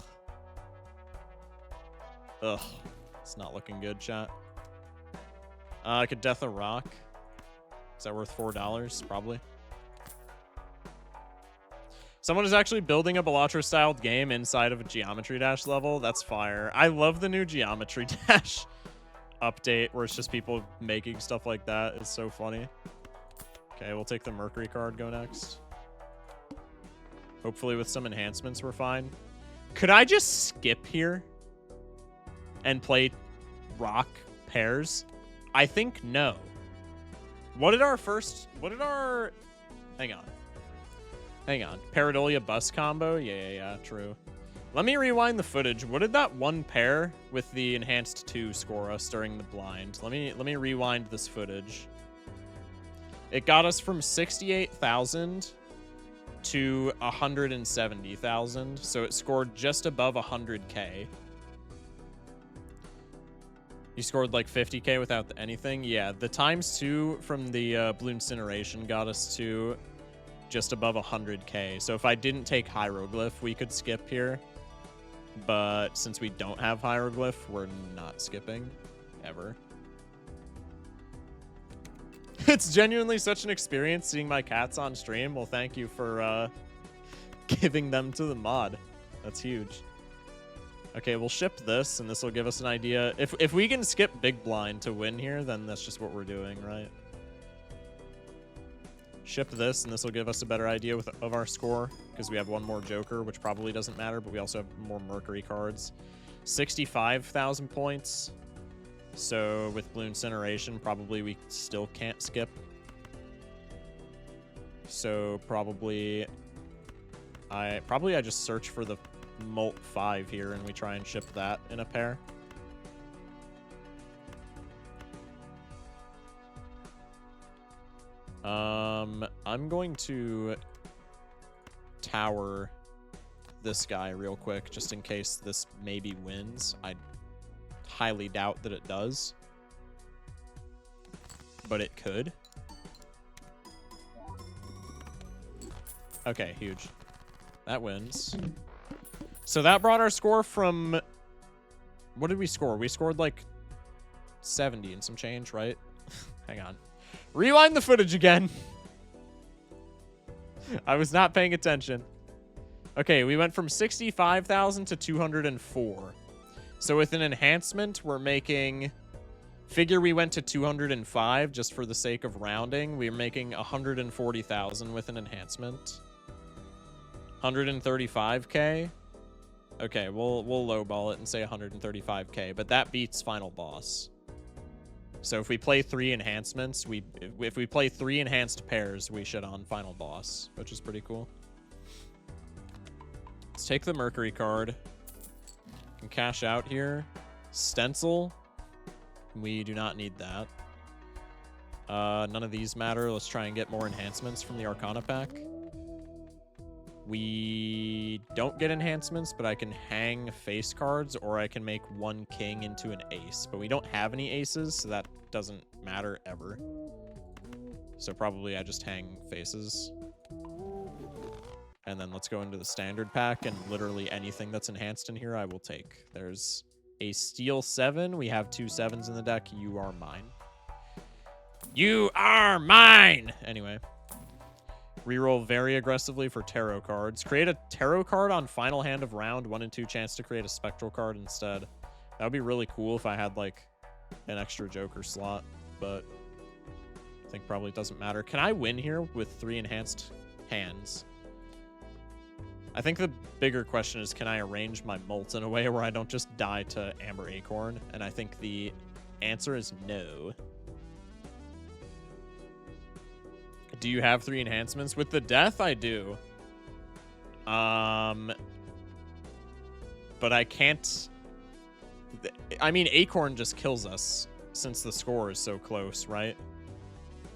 Ugh. It's not looking good, chat. I could death a rock. Is that worth $4? Probably. Someone is actually building a Balatro-styled game inside of a Geometry Dash level. That's fire. I love the new Geometry Dash update where it's just people making stuff like that. It's so funny. Okay, we'll take the Mercury card, go next. Hopefully with some enhancements we're fine. Could I just skip here and play rock pairs? I think no. What did our... Hang on. Pareidolia bus combo? Yeah, true. Let me rewind the footage. What did that one pair with the enhanced 2 score us during the blind? Let me rewind this footage. It got us from 68,000 to 170,000, so it scored just above 100k. You scored like 50k without anything? Yeah, the ×2 from the Blue Incineration got us to just above 100k. So if I didn't take Hieroglyph, we could skip here. But since we don't have Hieroglyph, we're not skipping, ever. It's genuinely such an experience seeing my cats on stream. Well, thank you for giving them to the mod. That's huge. Okay, we'll ship this, and this will give us an idea. If we can skip Big Blind to win here, then that's just what we're doing, right? Ship this, and this will give us a better idea of our score, because we have one more Joker, which probably doesn't matter, but we also have more Mercury cards. 65,000 points. So with Blue Incineration, probably we still can't skip. So probably I just search for the Molt 5 here, and we try and ship that in a pair. I'm going to tower this guy real quick, just in case this maybe wins. I highly doubt that it does, but it could. Okay, huge. That wins. So that brought our score from... What did we score? We scored like 70 and some change, right? Hang on. Rewind the footage again. I was not paying attention. Okay, we went from 65,000 to 204. So with an enhancement, we're making... Figure we went to 205 just for the sake of rounding. We're making 140,000 with an enhancement. 135k. Okay, we'll lowball it and say 135k, but that beats final boss. So if we play 3 enhancements, if we play 3 enhanced pairs, we should on final boss, which is pretty cool. Let's take the Mercury card. Can cash out here. Stencil. We do not need that. None of these matter. Let's try and get more enhancements from the Arcana pack. We don't get enhancements, but I can hang face cards, or I can make 1 king into an ace. But we don't have any aces, so that doesn't matter ever. So probably I just hang faces. And then let's go into the standard pack, and literally anything that's enhanced in here I will take. There's a steel 7. We have 2 7s in the deck. You are mine. You are mine! Anyway. Reroll very aggressively for tarot cards. Create a tarot card on final hand of round. 1 and 2 chance to create a spectral card instead. That would be really cool if I had like an extra Joker slot, but I think probably doesn't matter. Can I win here with 3 enhanced hands? I think the bigger question is, can I arrange my Molt in a way where I don't just die to Amber Acorn? And I think the answer is no. Do you have 3 enhancements? With the death, I do. But I can't... I mean, Acorn just kills us since the score is so close, right?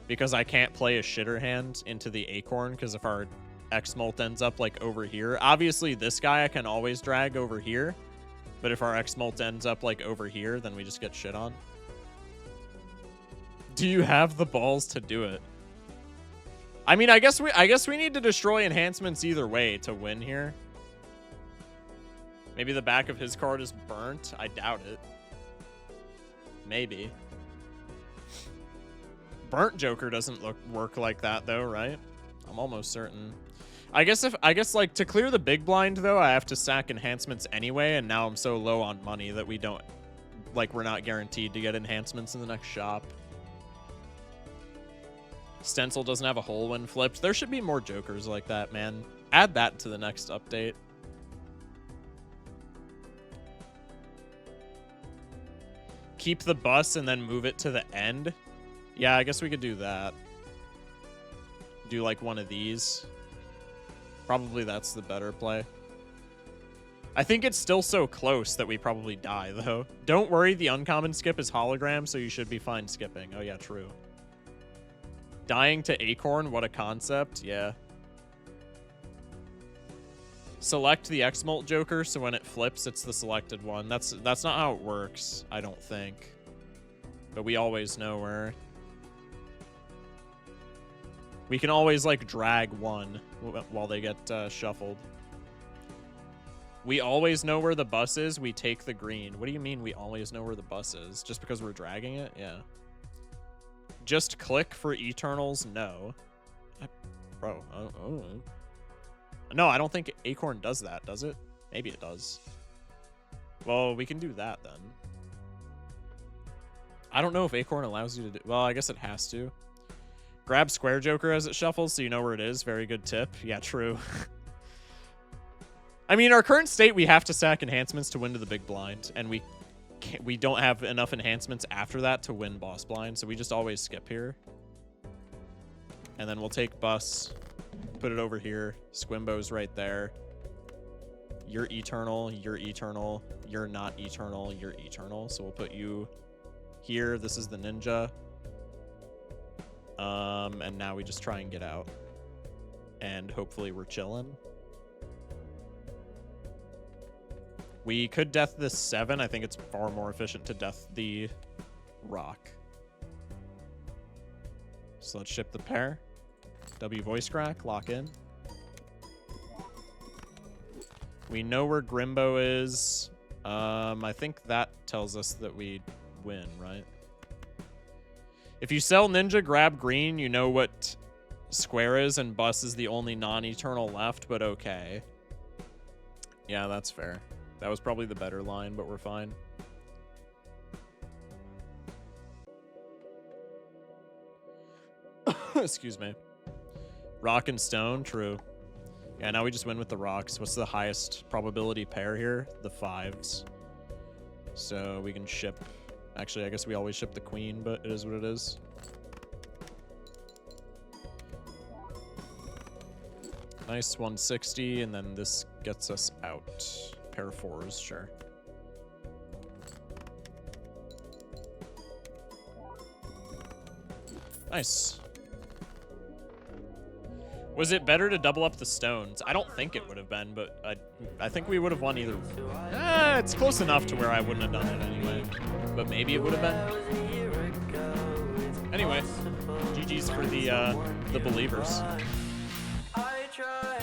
Because I can't play a shitter hand into the Acorn, because if our X-Molt ends up, like, over here... Obviously, this guy I can always drag over here, But if our X-Molt ends up, like, over here, then we just get shit on. Do you have the balls to do it? I mean, I guess we need to destroy enhancements either way to win here. Maybe the back of his card is burnt. I doubt it. Maybe. Burnt Joker doesn't work like that though, right? I'm almost certain. I guess like to clear the big blind though, I have to sack enhancements anyway, and now I'm so low on money that we don't, like, we're not guaranteed to get enhancements in the next shop. Stencil doesn't have a hole when flipped. There should be more Jokers like that, man. Add that to the next update. Keep the bus and then move it to the end. Yeah, I guess we could do that. Do like one of these. Probably that's the better play. I think it's still so close that we probably die, though. Don't worry, the uncommon skip is hologram, so you should be fine skipping. Oh, yeah, true. Dying to Acorn, what a concept. Yeah. Select the X-Molt Joker, so when it flips, it's the selected one. That's not how it works, I don't think. But we always know where. We can always, like, drag one while they get shuffled. We always know where the bus is, we take the green. What do you mean we always know where the bus is? Just because we're dragging it? Yeah. Just click for Eternals? No. Bro, oh. No, I don't think Acorn does that, does it? Maybe it does. Well, we can do that then. I don't know if Acorn allows you to do... Well, I guess it has to. Grab Square Joker as it shuffles so you know where it is. Very good tip. Yeah, true. I mean, our current state, we have to sack enhancements to win to the big blind, and we don't have enough enhancements after that to win boss blind, so we just always skip here. And then we'll take bus, put it over here. Squimbo's right there. You're eternal, you're eternal, you're not eternal, you're eternal. So we'll put you here. This is the ninja. And now we just try and get out. And hopefully we're chilling. We could death this 7. I think it's far more efficient to death the rock. So let's ship the pair. W voice crack, lock in. We know where Grimbo is. I think that tells us that we win, right? If you sell Ninja, grab green, you know what Square is, and Bus is the only non-eternal left, but okay. Yeah, that's fair. That was probably the better line, but we're fine. Excuse me. Rock and stone, true. Yeah, now we just win with the rocks. What's the highest probability pair here? The 5s. So we can ship... Actually, I guess we always ship the queen, but it is what it is. Nice 160, and then this gets us out. Pair of 4s, sure. Nice. Was it better to double up the stones? I don't think it would have been, but I think we would have won either. It's close enough to where I wouldn't have done it anyway. But maybe it would have been. Anyway, GG's for the believers. I try.